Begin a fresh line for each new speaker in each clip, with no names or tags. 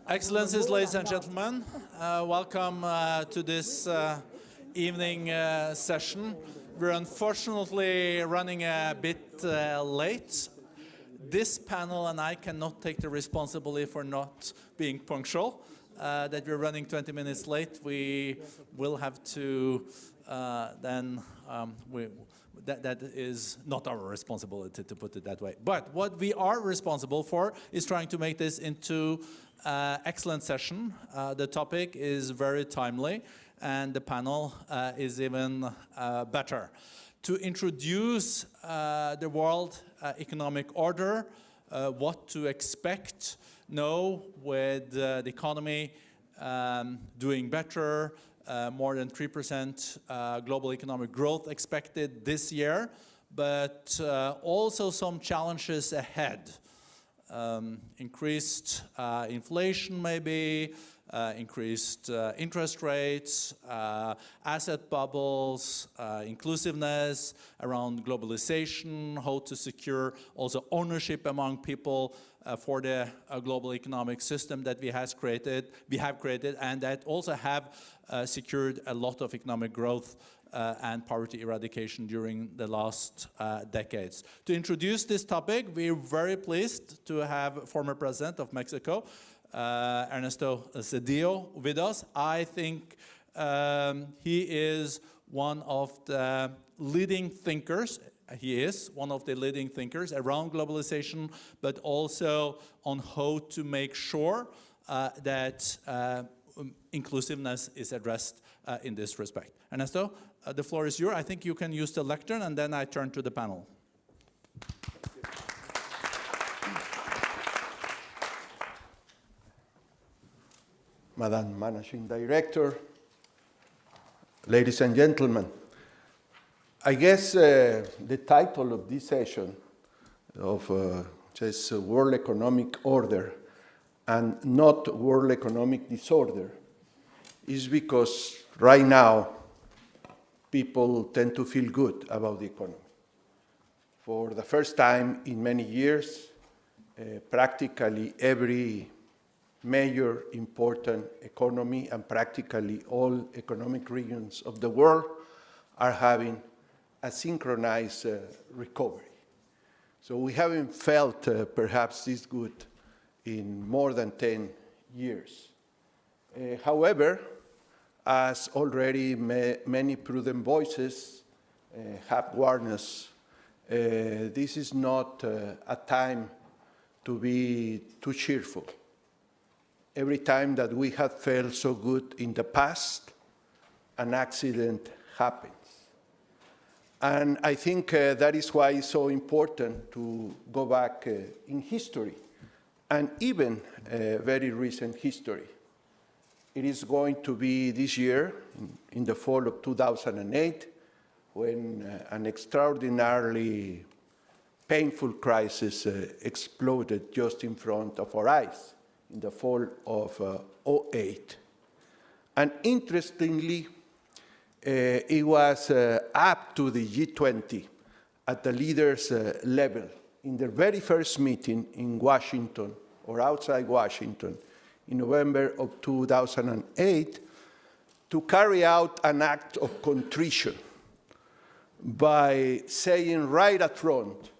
Excellencies, ladies and gentlemen, welcome to this evening session. We're unfortunately running a bit late. This panel and I cannot take the responsibility for not being punctual. That we're running 20 minutes late, we will have to that is not our responsibility, to put it that way. But what we are responsible for is trying to make this into excellent session. The topic is very timely, and the panel is even better. To introduce the world economic order, what to expect now with the economy doing better, more than 3% global economic growth expected this year, but also some challenges ahead. Increased inflation maybe, increased interest rates, asset bubbles, inclusiveness around globalization, how to secure also ownership among people for the global economic system that we have created, and that also have secured a lot of economic growth and poverty eradication during the last decades. To introduce this topic, we're very pleased to have former President of Mexico, Ernesto Zedillo, with us. I think he is one of the leading thinkers. He is one of the leading thinkers around globalization, but also on how to make sure that inclusiveness is addressed in this respect. Ernesto, the floor is yours. I think you can use the lectern, and then I turn to the panel.
Madam Managing Director, ladies and gentlemen, I guess the title of this session of just World Economic Order and not World Economic Disorder is because right now people tend to feel good about the economy. For the first time in many years, practically every major important economy and practically all economic regions of the world are having a synchronized recovery. So we haven't felt perhaps this good in more than 10 years. However, as already many prudent voices have warned us, this is not a time to be too cheerful. Every time that we have felt so good in the past, an accident happens. And I think that is why it's so important to go back in history, and even very recent history. It is going to be this year, in the fall of 2008, when an extraordinarily painful crisis exploded just in front of our eyes, in the fall of 2008. And interestingly, it was up to the G20 at the leaders' level in their very first meeting in Washington, or outside Washington, in November of 2008, to carry out an act of contrition by saying right up front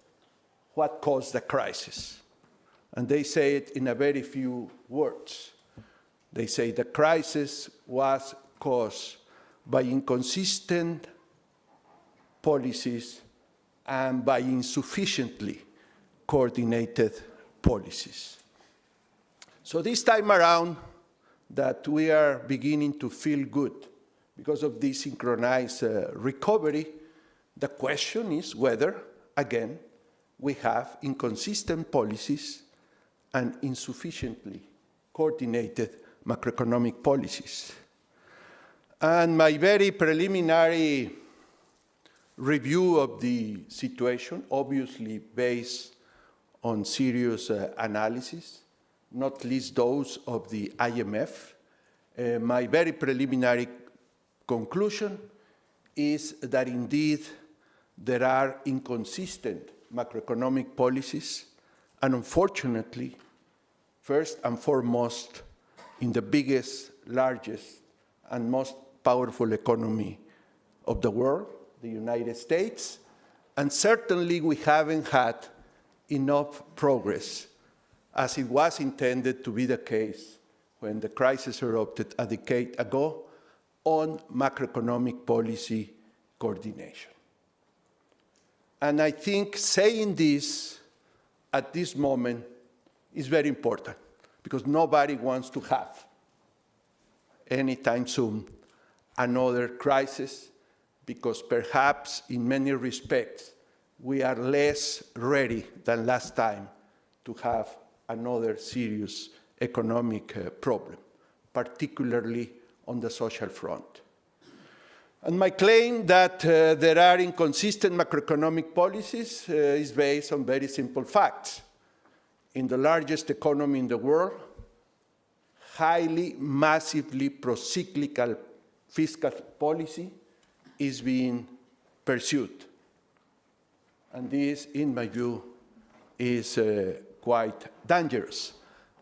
what caused the crisis. And they say it in a very few words. They say the crisis was caused by inconsistent policies and by insufficiently coordinated policies. So this time around that we are beginning to feel good because of this synchronized recovery, the question is whether, again, we have inconsistent policies and insufficiently coordinated macroeconomic policies. And my very preliminary review of the situation, obviously based on serious analysis, not least those of the IMF, my very preliminary conclusion is that indeed there are inconsistent macroeconomic policies, and unfortunately, first and foremost in the biggest, largest, and most powerful economy of the world, the United States, and certainly we haven't had enough progress as it was intended to be the case when the crisis erupted a decade ago on macroeconomic policy coordination. And I think saying this at this moment is very important because nobody wants to have anytime soon another crisis because perhaps in many respects we are less ready than last time to have another serious economic problem, particularly on the social front. And my claim that there are inconsistent macroeconomic policies is based on very simple facts. In the largest economy in the world, highly, massively procyclical fiscal policy is being pursued. And this, in my view, is quite dangerous.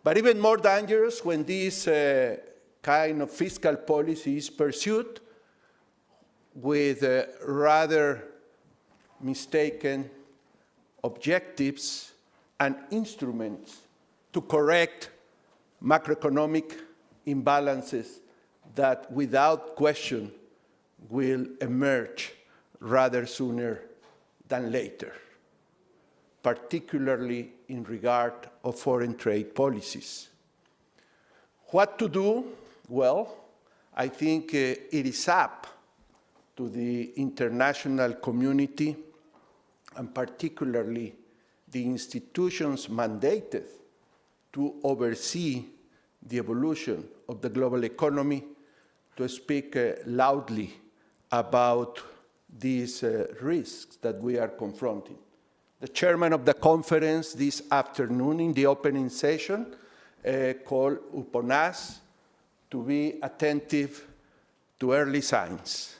But even more dangerous when this kind of fiscal policy is pursued with rather mistaken objectives and instruments to correct macroeconomic imbalances that without question will emerge rather sooner than later, particularly in regard of foreign trade policies. What to do? Well, I think it is up to the international community, and particularly the institutions mandated to oversee the evolution of the global economy, to speak loudly about these risks that we are confronting. The chairman of the conference this afternoon in the opening session called upon us to be attentive to early signs.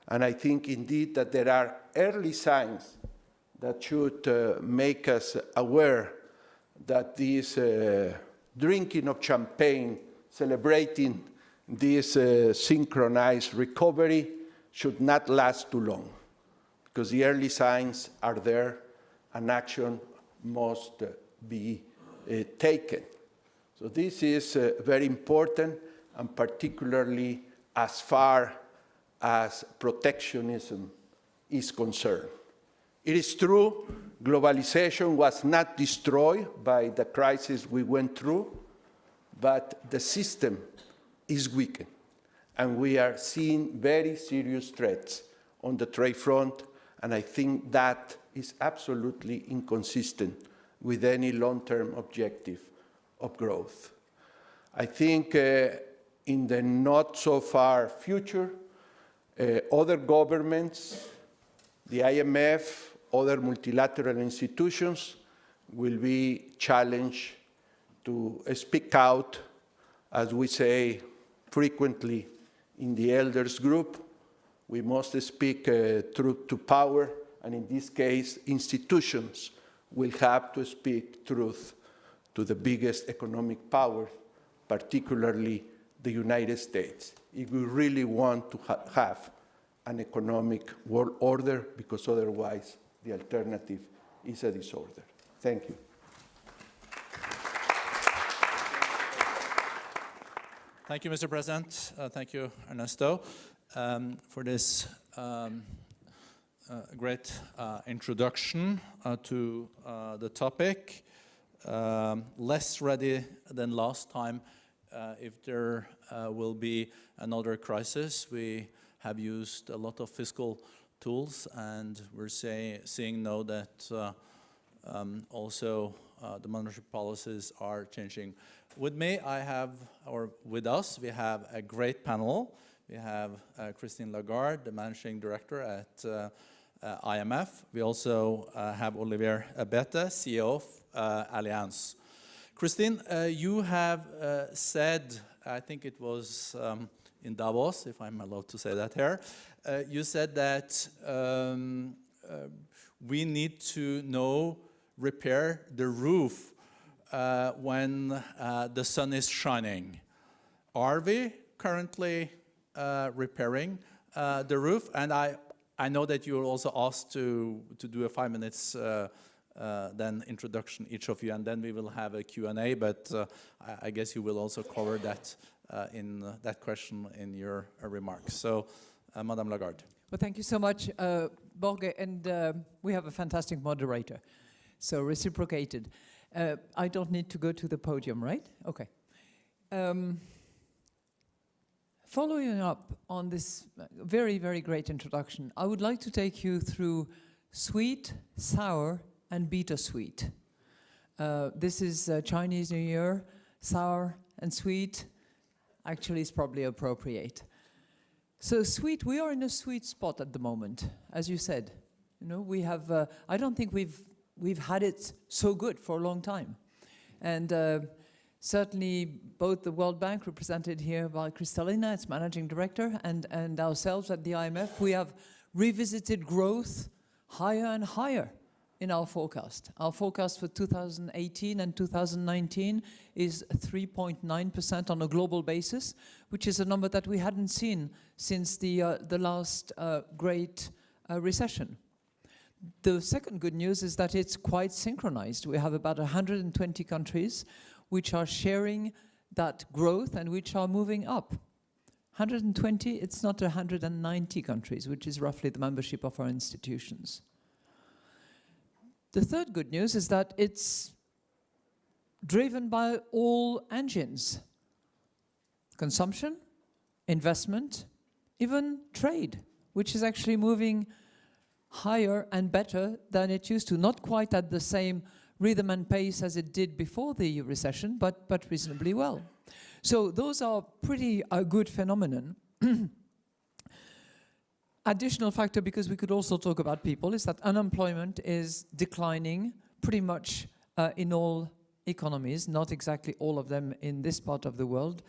And I think indeed that there are early signs that should make us aware that this drinking of champagne, celebrating this synchronized recovery should not last too long, because the early signs are there and action must be taken. So this is very important, and particularly as far as protectionism is concerned. It is true, globalization was not destroyed by the crisis we went through, but the system is weakened, and we are seeing very serious threats on the trade front, and I think that is absolutely inconsistent with any long-term objective of growth. I think in the not-so-far future, other governments, the IMF, other multilateral institutions will be challenged to speak out, as we say frequently in the elders group. We must speak truth to power, and in this case, institutions will have to speak truth to the biggest economic power, particularly the United States, if we really want to have an economic world order, because otherwise the alternative is a disorder. Thank you.
Thank you, Mr. President. Thank you, Ernesto, for this great introduction to the topic. Less ready than last time. If there will be another crisis, we have used a lot of fiscal tools, and we're seeing now that also the monetary policies are changing. With me, with us, we have a great panel. We have Christine Lagarde, the managing director at IMF. We also have Olivier Bäte, CEO of Allianz. Christine, you have said, I think it was in Davos, if I'm allowed to say that here, you said that we need to repair the roof when the sun is shining. Are we currently repairing the roof? And I know that you were also asked to do a 5 minutes then introduction, each of you, and then we will have a Q&A, but I guess you will also cover that in that question in your remarks. So, Madame Lagarde.
Well, thank you so much, Børge, and we have a fantastic moderator, so reciprocated. I don't need to go to the podium, right? Okay. Following up on this very, very great introduction, I would like to take you through sweet, sour, and bittersweet. This is Chinese New Year. Sour and sweet actually is probably appropriate. So sweet, we are in a sweet spot at the moment, as you said. You know, we have. I don't think we've had it so good for a long time, and certainly both the World Bank, represented here by Kristalina, its managing director, and ourselves at the IMF, we have revisited growth higher and higher in our forecast. Our forecast for 2018 and 2019 is 3.9% on a global basis, which is a number that we hadn't seen since the last great recession. The second good news is that it's quite synchronized. We have about 120 countries which are sharing that growth and which are moving up. 120, it's not 190 countries, which is roughly the membership of our institutions. The third good news is that it's driven by all engines: consumption, investment, even trade, which is actually moving higher and better than it used to. Not quite at the same rhythm and pace as it did before the recession, but reasonably well. So those are pretty good phenomenon. Additional factor, because we could also talk about people, is that unemployment is declining pretty much in all economies, not exactly all of them in this part of the world.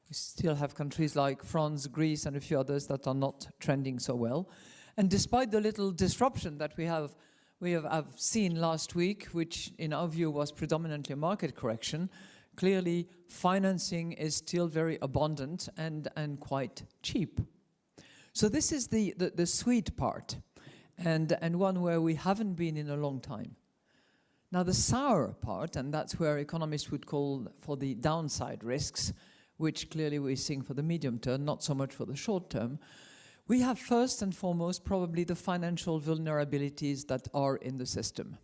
We still have countries like France, Greece, and a few others that are not trending so well. And despite the little disruption that we have seen last week, which in our view was predominantly a market correction, clearly financing is still very abundant and quite cheap. So this is the sweet part, and one where we haven't been in a long time. Now the sour part, and that's where economists would call for the downside risks, which clearly we're seeing for the medium term, not so much for the short term. We have first and foremost probably the financial vulnerabilities that are in the system.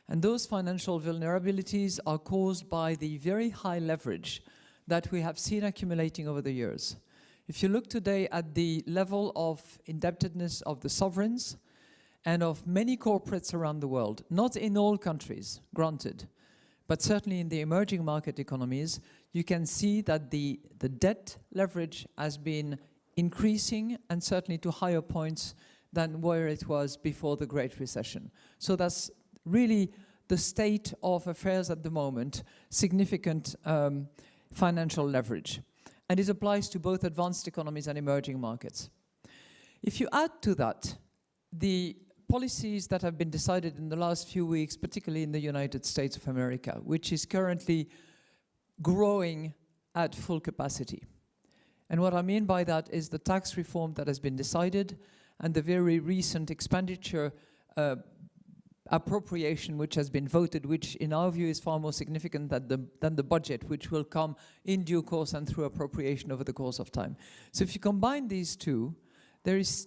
And those financial vulnerabilities are caused by the very high leverage that we have seen accumulating over the years. If you look today at the level of indebtedness of the sovereigns and of many corporates around the world, not in all countries, granted, but certainly in the emerging market economies, you can see that the debt leverage has been increasing, and certainly to higher points than where it was before the Great Recession. So that's really the state of affairs at the moment, significant financial leverage. And it applies to both advanced economies and emerging markets. If you add to that the policies that have been decided in the last few weeks, particularly in the United States of America, which is currently growing at full capacity. And what I mean by that is the tax reform that has been decided and the very recent expenditure appropriation which has been voted, which in our view is far more significant than the budget, which will come in due course and through appropriation over the course of time. So if you combine these two, there is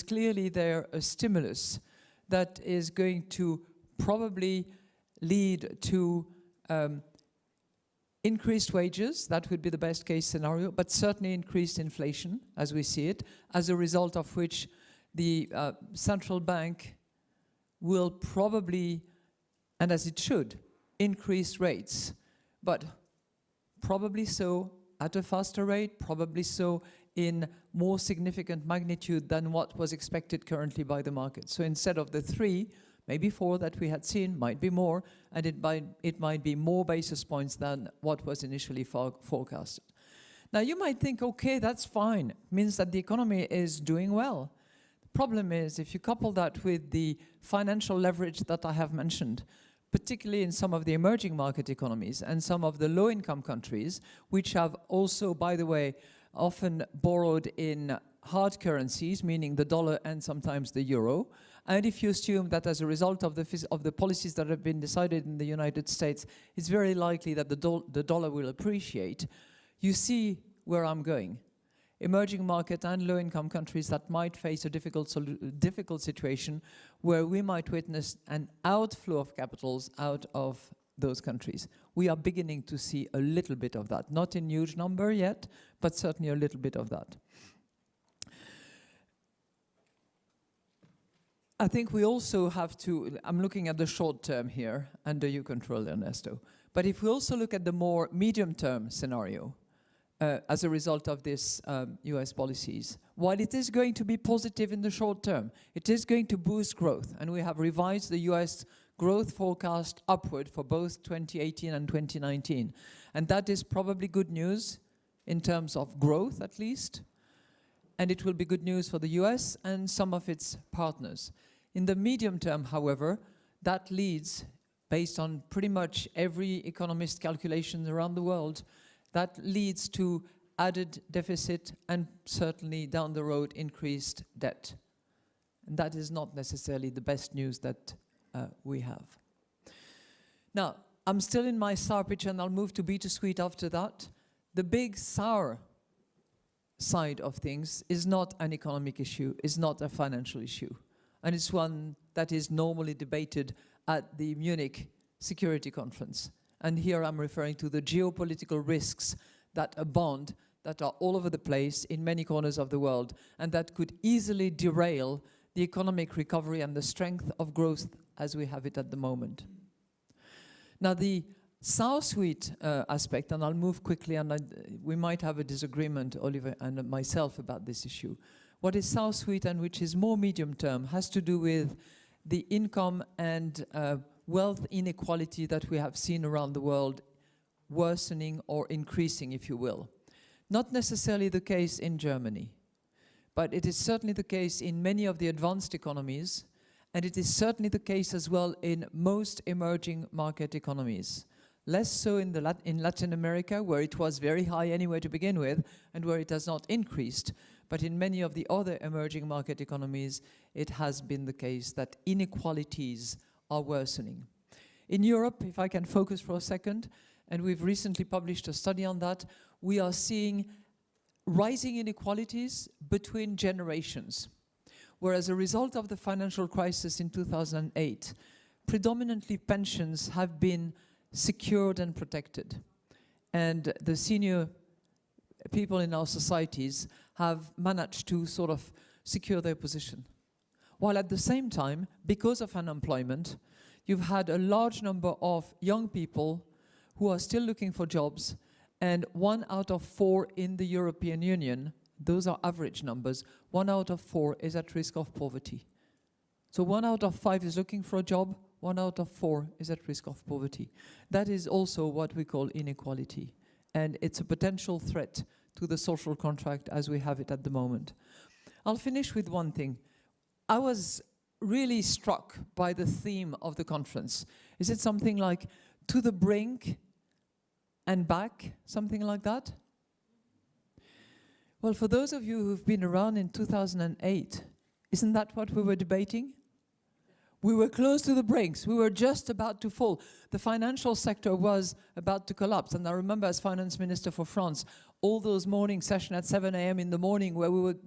clearly a stimulus that is going to probably lead to increased wages. That would be the best case scenario, but certainly increased inflation as we see it, as a result of which the central bank will probably, and as it should, increase rates, but probably so at a faster rate, probably so in more significant magnitude than what was expected currently by the market. So instead of the 3, maybe 4 that we had seen, might be more, and it might be more basis points than what was initially forecasted. Now you might think, okay, that's fine, it means that the economy is doing well. Problem is, if you couple that with the financial leverage that I have mentioned, particularly in some of the emerging market economies and some of the low-income countries, which have also, by the way, often borrowed in hard currencies, meaning the dollar and sometimes the euro. And if you assume that as a result of the policies that have been decided in the United States, it's very likely that the dollar will appreciate, you see where I'm going. Emerging market and low-income countries that might face a difficult situation where we might witness an outflow of capitals out of those countries. We are beginning to see a little bit of that. Not in huge number yet, but certainly a little bit of that. I think we also have to, I'm looking at the short term here, under your control, Ernesto. But if we also look at the more medium-term scenario, as a result of this US policies, while it is going to be positive in the short term, it is going to boost growth. And we have revised the US growth forecast upward for both 2018 and 2019. And that is probably good news in terms of growth, at least. And it will be good news for the US and some of its partners. In the medium term, however, that leads, based on pretty much every economist calculation around the world, that leads to added deficit and certainly down the road increased debt. And that is not necessarily the best news that we have. Now, I'm still in my sour pitch and I'll move to bittersweet after that. The big sour side of things is not an economic issue, is not a financial issue. And it's one that is normally debated at the Munich Security Conference. And here I'm referring to the geopolitical risks that abound, that are all over the place in many corners of the world, and that could easily derail the economic recovery and the strength of growth as we have it at the moment. Now the sour-sweet aspect, and I'll move quickly, and we might have a disagreement, Oliver and myself, about this issue. What is sour-sweet and which is more medium-term has to do with the income and wealth inequality that we have seen around the world worsening or increasing, if you will. Not necessarily the case in Germany, but it is certainly the case in many of the advanced economies, and it is certainly the case as well in most emerging market economies. Less so in Latin America, where it was very high anyway to begin with, and where it has not increased. But in many of the other emerging market economies, it has been the case that inequalities are worsening. In Europe, if I can focus for a second, and we've recently published a study on that, we are seeing rising inequalities between generations, where as a result of the financial crisis in 2008, predominantly pensions have been secured and protected. And the senior people in our societies have managed to sort of secure their position. While at the same time, because of unemployment, you've had a large number of young people who are still looking for jobs, and 1 out of 4 in the European Union, those are average numbers, 1 out of 4 is at risk of poverty. So 1 out of 5 is looking for a job, 1 out of 4 is at risk of poverty. That is also what we call inequality, and it's a potential threat to the social contract as we have it at the moment. I'll finish with one thing. I was really struck by the theme of the conference. Is it something like to the brink and back, something like that? Well, for those of you who've been around in 2008, isn't that what we were debating? We were close to the brinks. We were just about to fall. The financial sector was about to collapse. And I remember as finance minister for France, all those morning sessions at 7 a.m. in the morning where we were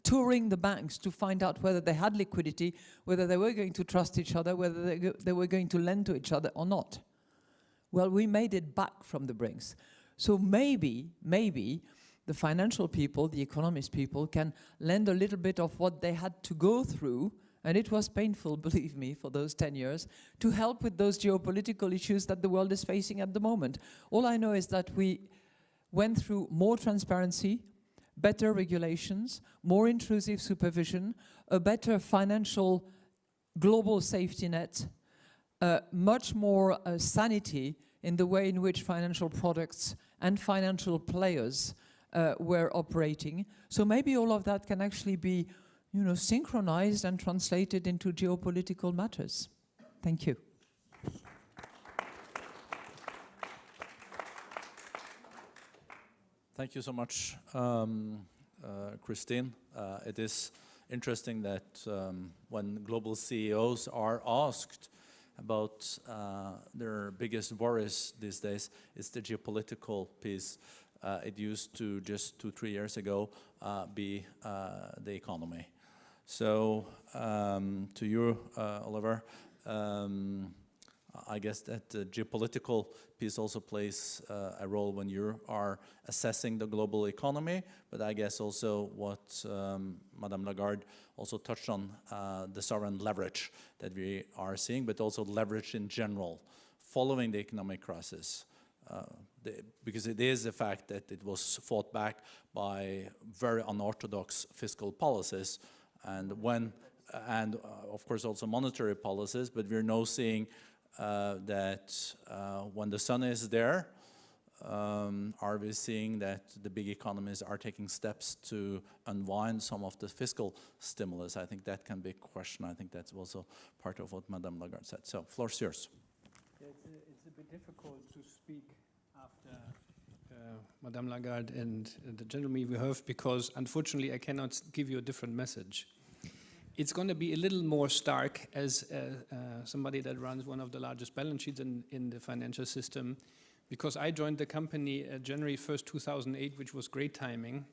touring the banks to find out whether they had liquidity, whether they were going to trust each other, whether they were going to lend to each other or not. Well, we made it back from the brinks. So maybe the financial people, the economist people, can lend a little bit of what they had to go through, and it was painful, believe me, for those 10 years, to help with those geopolitical issues that the world is facing at the moment. All I know is that we went through more transparency, better regulations, more intrusive supervision, a better financial global safety net, much more sanity in the way in which financial products and financial players were operating. So maybe all of that can actually be, synchronized and translated into geopolitical matters. Thank you.
Thank you so much, Christine. It is interesting that when global CEOs are asked about their biggest worries these days, it's the geopolitical piece. It used to, just 2-3 years ago, be the economy. So to you, Oliver, I guess that the geopolitical piece also plays a role when you are assessing the global economy, but I guess also what Madame Lagarde also touched on, the sovereign leverage that we are seeing, but also leverage in general following the economic crisis. Because it is a fact that it was fought back by very unorthodox fiscal policies, and of course also monetary policies, but we're now seeing that when the sun is there, are we seeing that the big economies are taking steps to unwind some of the fiscal stimulus? I think that can be a question. I think that's also part of what Madame Lagarde said. So, floor's yours.
Yeah, it's a bit difficult to speak after Madame Lagarde and the gentleman we heard, because unfortunately I cannot give you a different message. It's going to be a little more stark as somebody that runs one of the largest balance sheets in the financial system, because I joined the company January 1st, 2008, which was great timing,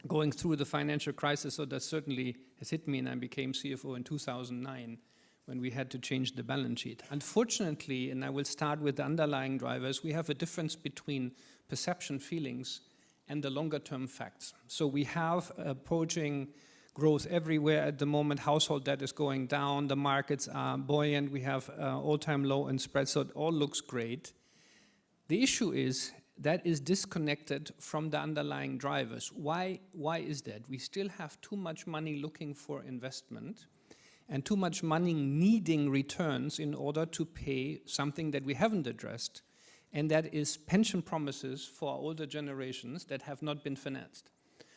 going through the financial crisis, so that certainly has hit me, and I became CFO in 2009 when we had to change the balance sheet. Unfortunately, and I will start with the underlying drivers, we have a difference between perception, feelings, and the longer term facts. So we have approaching growth everywhere at the moment. Household debt is going down, the markets are buoyant, we have all-time low in spreads, so it all looks great. The issue is that is disconnected from the underlying drivers. Why is that? We still have too much money looking for investment and too much money needing returns in order to pay something that we haven't addressed, and that is pension promises for older generations that have not been financed.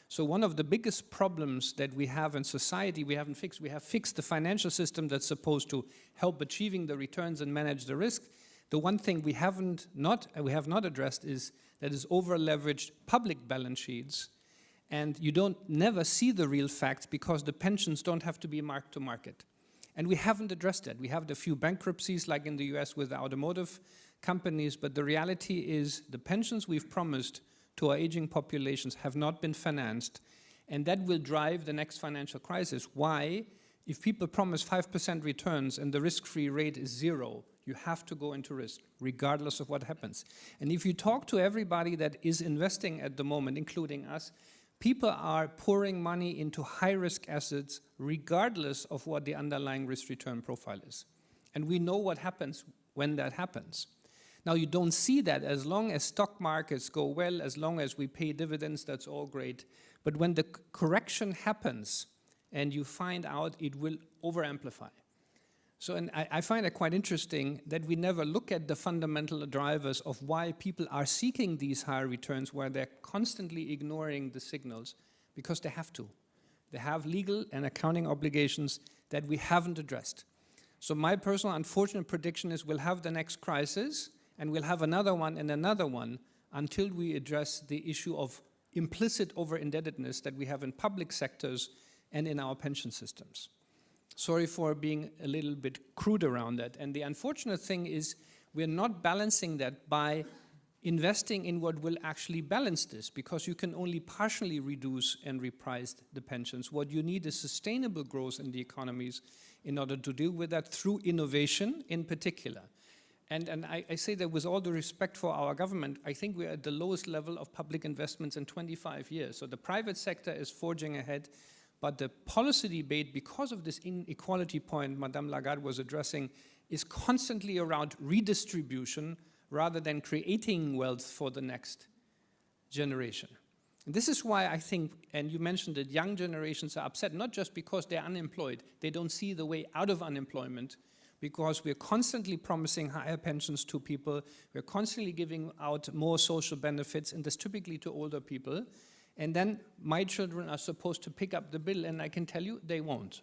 So one of the biggest problems that we have in society, we haven't fixed. We have fixed the financial system that's supposed to help achieving the returns and manage the risk. The one thing we have not addressed is that is over-leveraged public balance sheets, and you never see the real facts because the pensions don't have to be marked to market. And we haven't addressed that. We have a few bankruptcies like in the US with the automotive companies, but the reality is the pensions we've promised to our aging populations have not been financed, and that will drive the next financial crisis. Why? If people promise 5% returns and the risk-free rate is 0, you have to go into risk, regardless of what happens. And if you talk to everybody that is investing at the moment, including us, people are pouring money into high-risk assets, regardless of what the underlying risk-return profile is. And we know what happens when that happens. Now, you don't see that as long as stock markets go well, as long as we pay dividends, that's all great. But when the correction happens and you find out, it will over-amplify. So, and I find it quite interesting that we never look at the fundamental drivers of why people are seeking these higher returns, where they're constantly ignoring the signals, because they have to. They have legal and accounting obligations that we haven't addressed. So my personal unfortunate prediction is we'll have the next crisis, and we'll have another one and another one until we address the issue of implicit over-indebtedness that we have in public sectors and in our pension systems. Sorry for being a little bit crude around that. And the unfortunate thing is we're not balancing that by investing in what will actually balance this, because you can only partially reduce and reprice the pensions. What you need is sustainable growth in the economies in order to deal with that through innovation in particular. And I say that with all the respect for our government, I think we're at the lowest level of public investments in 25 years. So the private sector is forging ahead, but the policy debate, because of this inequality point Madame Lagarde was addressing, is constantly around redistribution rather than creating wealth for the next generation. And this is why I think, and you mentioned that young generations are upset, not just because they're unemployed, they don't see the way out of unemployment, because we're constantly promising higher pensions to people, we're constantly giving out more social benefits, and that's typically to older people. And then my children are supposed to pick up the bill, and I can tell you they won't.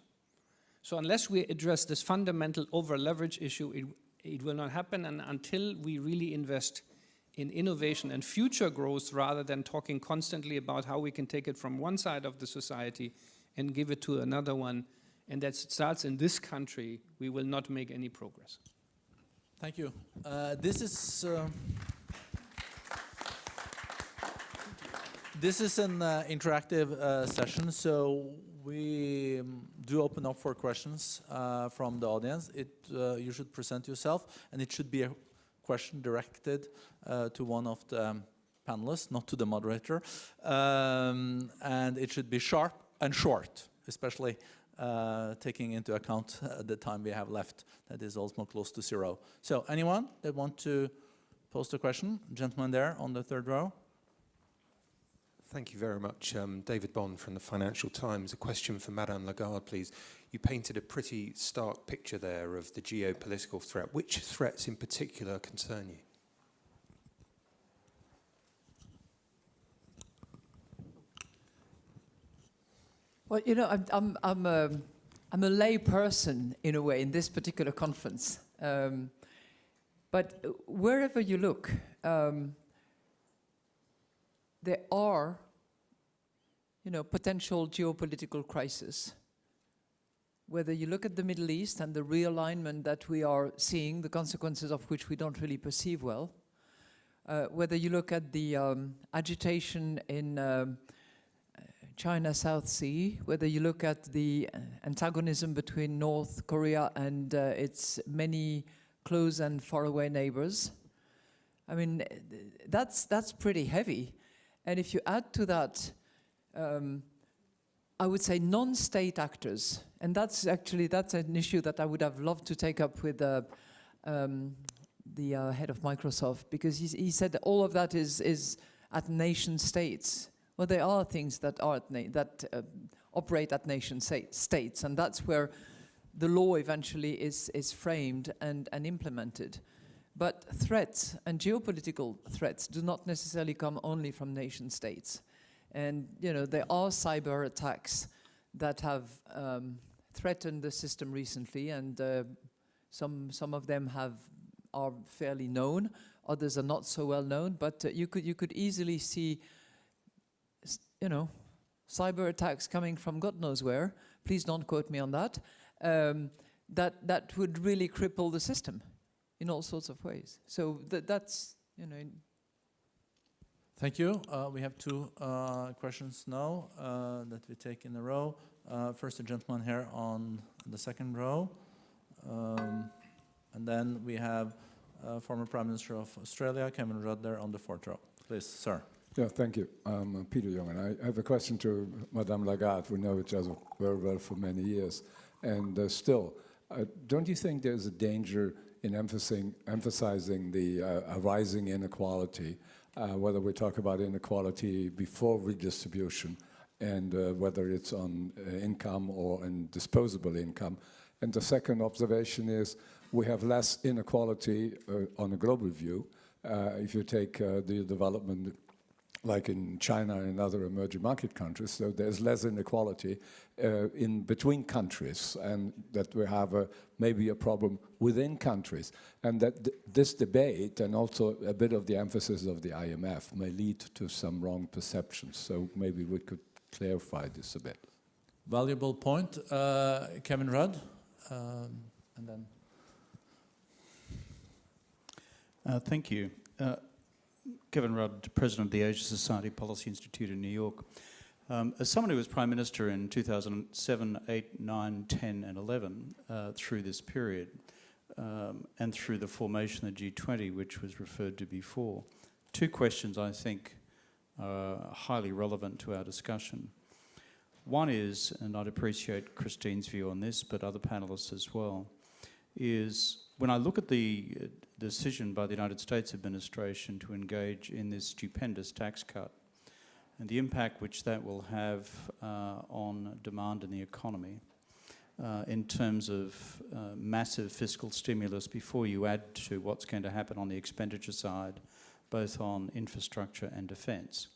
So unless we address this fundamental over-leverage issue, it will not happen, and until we really invest in innovation and future growth rather than talking constantly about how we can take it from one side of the society and give it to another one, and that starts in this country, we will not make any progress.
Thank you. This is an interactive session, so we do open up for questions from the audience. You should present yourself, and it should be a question directed to one of the panelists, not to the moderator. And it should be sharp and short, especially taking into account the time we have left. That is also close to 0. So anyone that want to pose a question? Gentleman there on the 3rd row.
Thank you very much. David Bond from the Financial Times. A question for Madame Lagarde, please. You painted a pretty stark picture there of the geopolitical threat. Which threats in particular concern you?
Well, you know, I'm a lay person in a way in this particular conference. But wherever you look, there are, you know, potential geopolitical crises. Whether you look at the Middle East and the realignment that we are seeing, the consequences of which we don't really perceive well, whether you look at the agitation in China South Sea, whether you look at the antagonism between North Korea and its many close and faraway neighbors, I mean, that's pretty heavy. And if you add to that, I would say non-state actors, and that's an issue that I would have loved to take up with the head of Microsoft, because he said that all of that is at nation states. Well, there are things that are operate at nation states, and that's where the law eventually is framed and implemented. But threats and geopolitical threats do not necessarily come only from nation states. And you know, there are cyber attacks that have threatened the system recently, and some of them are fairly known, others are not so well known, but you could easily see, you know, cyber attacks coming from God knows where, please don't quote me on that, that would really cripple the system in all sorts of ways. So that's, you know.
Thank you. We have 2 questions now that we take in a row. First, the gentleman here on the 2nd row. And then we have former Prime Minister of Australia, Kevin Rudd, there on the 4th row. Please, sir.
Yeah, thank you. I'm Peter Young, and I have a question to Madame Lagarde. We know each other very well for many years. And still, don't you think there's a danger in emphasizing the rising inequality, whether we talk about inequality before redistribution and whether it's on income or in disposable income? And the second observation is we have less inequality on a global view. If you take the development like in China and other emerging market countries, so there's less inequality in between countries, and that we have maybe a problem within countries. And that this debate and also a bit of the emphasis of the IMF may lead to some wrong perceptions. So maybe we could clarify this a bit.
Valuable point. Kevin Rudd, and then.
Thank you. Kevin Rudd, President of the Asia Society Policy Institute in New York. As someone who was Prime Minister in 2007, 8, 9, 10 and 11 through this period and through the formation of the G20, which was referred to before, 2 questions I think are highly relevant to our discussion. One is, and I'd appreciate Christine's view on this, but other panelists as well, is when I look at the decision by the United States administration to engage in this stupendous tax cut and the impact which that will have on demand in the economy in terms of massive fiscal stimulus before you add to what's going to happen on the expenditure side, both on infrastructure and defence.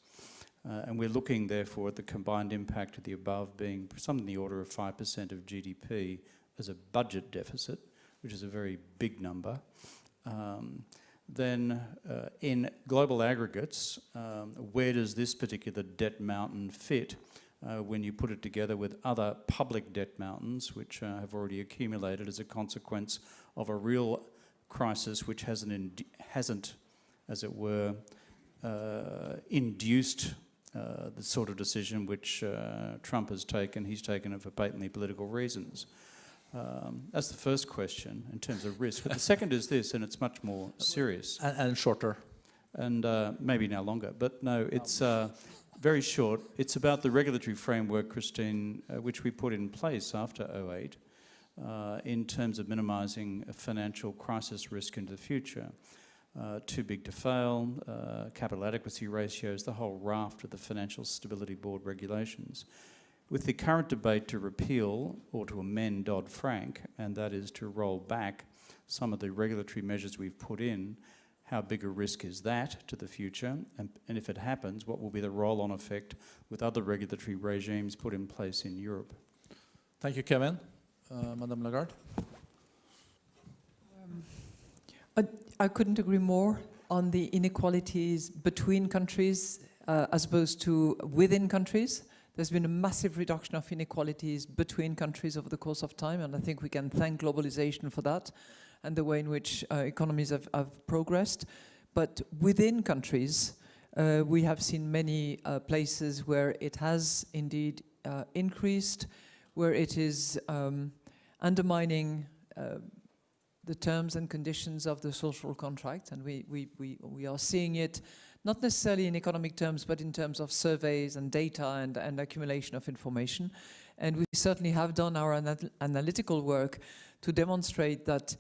And we're looking, therefore, at the combined impact of the above being something in the order of 5% of GDP as a budget deficit, which is a very big number. then in global aggregates, where does this particular debt mountain fit when you put it together with other public debt mountains which have already accumulated as a consequence of a real crisis which hasn't, as it were, induced the sort of decision which Trump has taken. He's taken it for patently political reasons. That's the first question in terms of risk. But the second is this, and it's much more serious.
And shorter.
And maybe now longer. But no, it's very short. It's about the regulatory framework, Christine, which we put in place after 2008 in terms of minimising a financial crisis risk into the future. Too big to fail, capital adequacy ratios, the whole raft of the Financial Stability Board regulations. With the current debate to repeal or to amend Dodd-Frank, and that is to roll back some of the regulatory measures we've put in, how big a risk is that to the future? And if it happens, what will be the roll-on effect with other regulatory regimes put in place in Europe?
Thank you, Kevin. Madame Lagarde?
I couldn't agree more on the inequalities between countries as opposed to within countries. There's been a massive reduction of inequalities between countries over the course of time, and I think we can thank globalization for that and the way in which economies have progressed. But within countries, we have seen many places where it has indeed increased, where it is undermining the terms and conditions of the social contract, and we are seeing it not necessarily in economic terms, but in terms of surveys and data and accumulation of information. And we certainly have done our analytical work to demonstrate that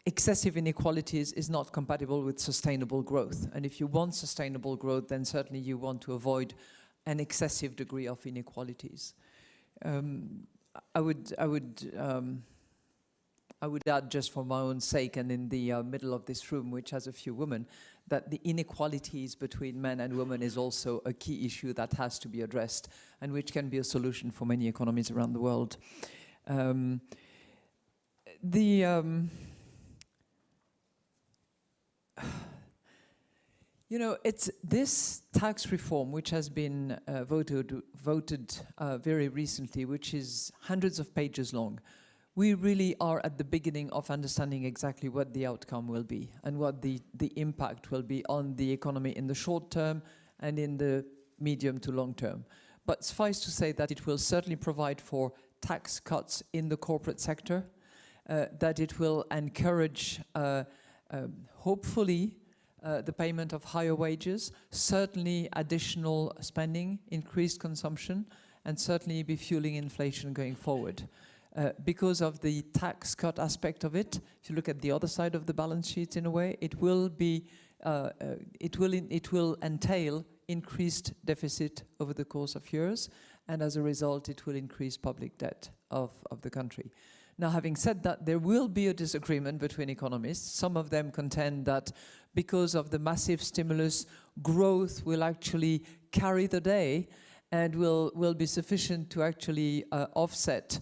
excessive inequalities is not compatible with sustainable growth. And if you want sustainable growth, then certainly you want to avoid an excessive degree of inequalities. I would add, just for my own sake and in the middle of this room, which has a few women, that the inequalities between men and women is also a key issue that has to be addressed and which can be a solution for many economies around the world. You know, it's this tax reform which has been voted very recently, which is hundreds of pages long. We really are at the beginning of understanding exactly what the outcome will be and what the impact will be on the economy in the short term and in the medium to long term. But suffice to say that it will certainly provide for tax cuts in the corporate sector, that it will encourage, hopefully, the payment of higher wages, certainly additional spending, increased consumption, and certainly be fueling inflation going forward. Because of the tax cut aspect of it, if you look at the other side of the balance sheet, in a way, it will entail increased deficit over the course of years, and as a result, it will increase public debt of the country. Now, having said that, there will be a disagreement between economists. Some of them contend that because of the massive stimulus, growth will actually carry the day and will be sufficient to actually offset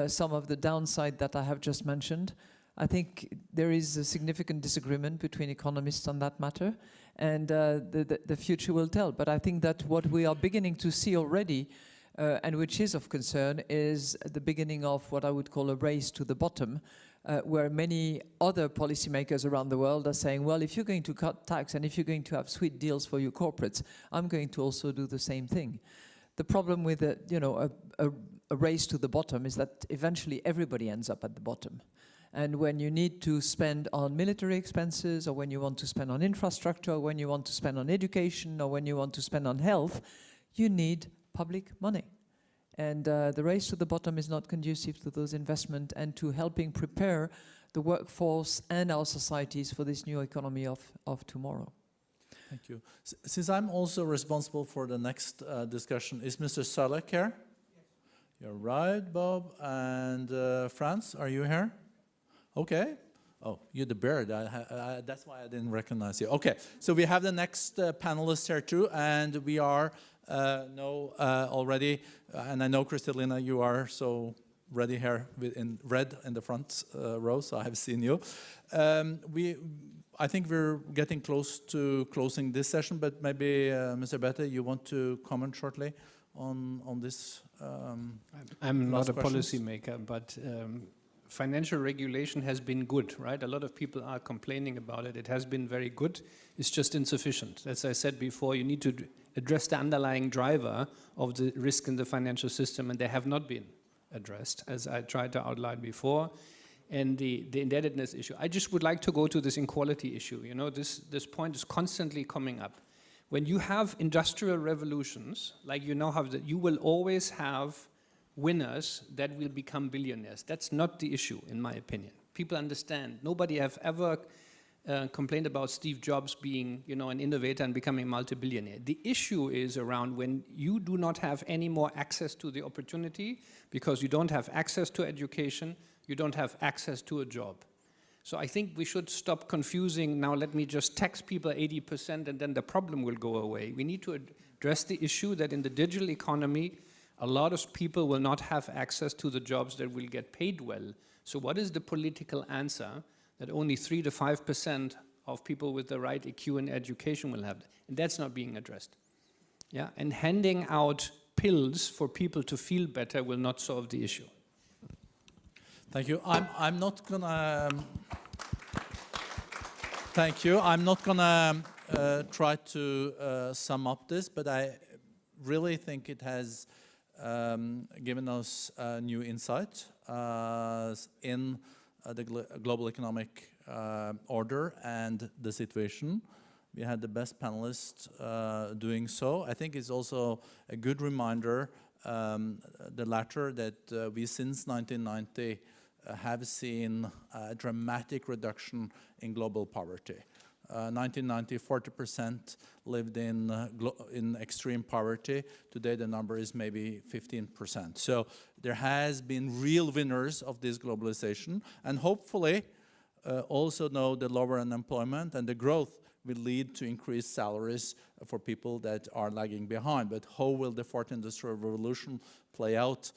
some of the downside that I have just mentioned. I think there is a significant disagreement between economists on that matter, and the future will tell. But I think that what we are beginning to see already, and which is of concern, is the beginning of what I would call a race to the bottom, where many other policymakers around the world are saying, well, if you're going to cut tax and if you're going to have sweet deals for your corporates, I'm going to also do the same thing. The problem with a race to the bottom is that eventually everybody ends up at the bottom. And when you need to spend on military expenses, or when you want to spend on infrastructure, or when you want to spend on education, or when you want to spend on health, you need public money. And the race to the bottom is not conducive to those investments and to helping prepare the workforce and our societies for this new economy of tomorrow.
Thank you. Since I'm also responsible for the next discussion, is Mr. Salek here? You're right, Bob. And Franz, are you here? Okay. Oh, you're the bird. That's why I didn't recognize you. Okay, so we have the next panelist here too, and we are already, and I know, Kristalina, you are so ready here in red in the front row, so I have seen you. I think we're getting close to closing this session, but maybe Mr. Bäte, you want to comment shortly on this?
I'm not
last
a
questions?
policymaker, but financial regulation has been good, right? A lot of people are complaining about it. It has been very good. It's just insufficient. As I said before, you need to address the underlying driver of the risk in the financial system, and they have not been addressed, as I tried to outline before. And the indebtedness issue. I just would like to go to this inequality issue. You know, this point is constantly coming up. When you have industrial revolutions, like you now have, you will always have winners that will become billionaires. That's not the issue, in my opinion. People understand. Nobody have ever complained about Steve Jobs being, you know, an innovator and becoming a multi-billionaire. The issue is around when you do not have any more access to the opportunity because you don't have access to education, you don't have access to a job. So I think we should stop confusing, now let me just tax people 80% and then the problem will go away. We need to address the issue that in the digital economy, a lot of people will not have access to the jobs that will get paid well. So what is the political answer that only 3 to 5% of people with the right EQ and education will have? And that's not being addressed. Yeah, and handing out pills for people to feel better will not solve the issue.
Thank you. I'm not gonna. Thank you. I'm not gonna try to sum up this, but I really think it has given us new insight in the global economic order and the situation. We had the best panelists doing so. I think it's also a good reminder, the latter, that we since 1990 have seen a dramatic reduction in global poverty. 1990, 40% lived in extreme poverty. Today, the number is maybe 15%. So there has been real winners of this globalization, and hopefully also know the lower unemployment and the growth will lead to increased salaries for people that are lagging behind. But how will the fourth industrial revolution play out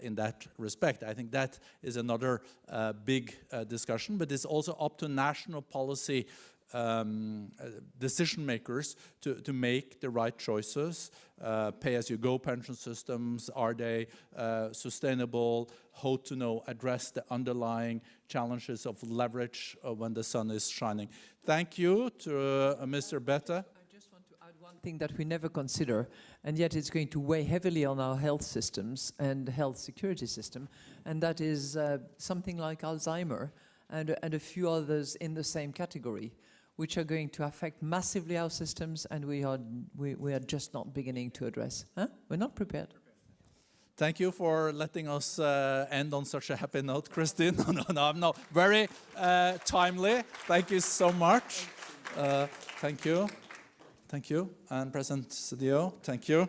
in that respect? I think that is another big discussion, but it's also up to national policy decision makers to make the right choices. Pay-as-you-go pension systems, are they sustainable? How to address the underlying challenges of leverage when the sun is shining. Thank you to Mr. Bäte.
I just want to add one thing that we never consider, and yet it's going to weigh heavily on our health systems and health security system, and that is something like Alzheimer and a few others in the same category, which are going to affect massively our systems, and we are just not beginning to address. Huh? We're not prepared.
Thank you for letting us end on such a happy note, Christine. No, very timely. Thank you so much. Thank you. Thank you. And President Zedillo, thank you.